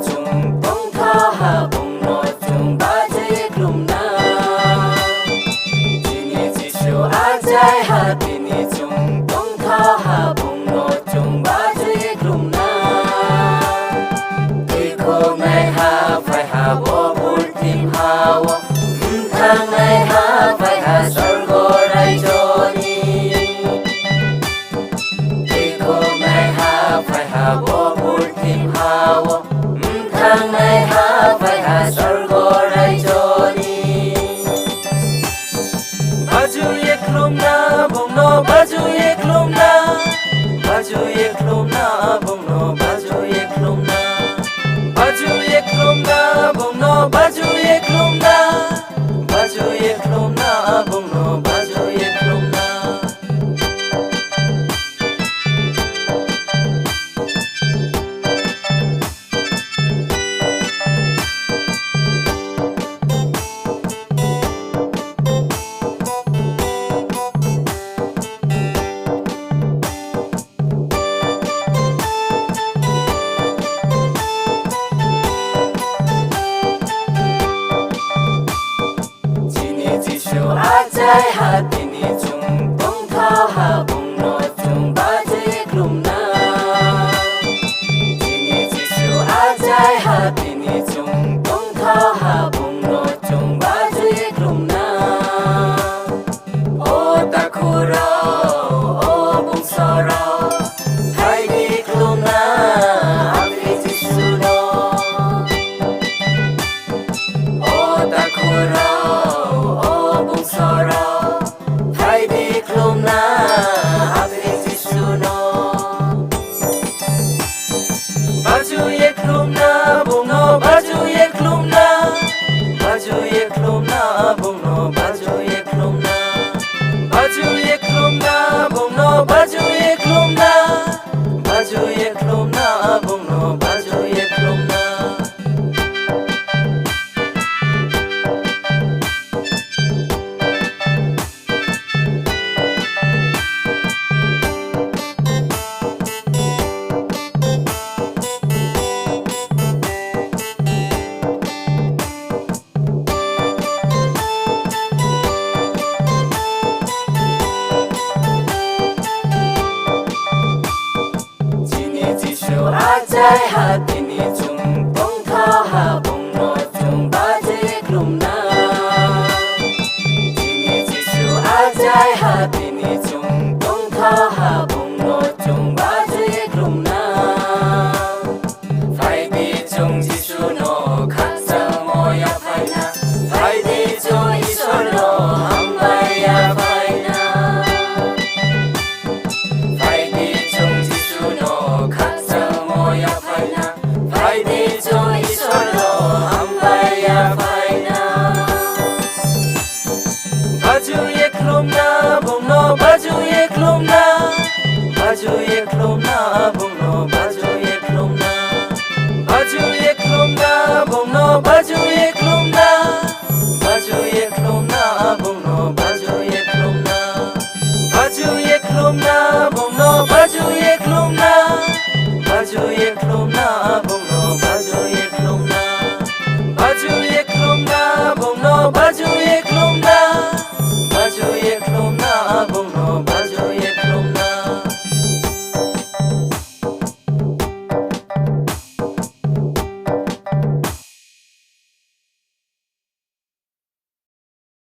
chung tong tha ha bong no chung ba je klum na tini chi shu a jai ha tini chung tong tha ha bong no chung ba je klum na ti ko ngai ha phải ha bo bul tim ha wa thang ngai ha phải ha sor go rai cho ni ti ko ngai ha phải ha bo bul tim ha wa thang ngai ha phải ha sor go rai cho ni baju ye klum na bong no baju ye klum na baju ye klum na bong no baju ye klum na baju ye klum na bong no baju ye klum na baju ye klum na bong no baju ye klum na jai ha tini chung tong tha ha bong no chung ba je klum na tini chi shu a jai ha tini chung tong tha ha bong no chung ba je klum na o ta khu rao o bong so rao hai đi klum na am hi chi shu no o ta khu rao o bong so rao baju ye klum na bong no baju ye klum na baju ye klum na bong no baju ye klum na baju ye klum na bong no baju ye klum na baju ye klum na bong no baju ye klum na a jai ha tini chung tong tha ha bong no chung ba je klum na tini chi shu a jai ha tini chung tong tha ha bong no chung ba je klum na phải đi chung chi shu no khat sa mo ya phải na phải đi chung i so no ham bai ya phải na phải đi chung chi shu no khat ya phải na phải đi cho ý so lo ham bai ya phải na baju ye klum na bong no baju ye klum na baju ye klum na bong no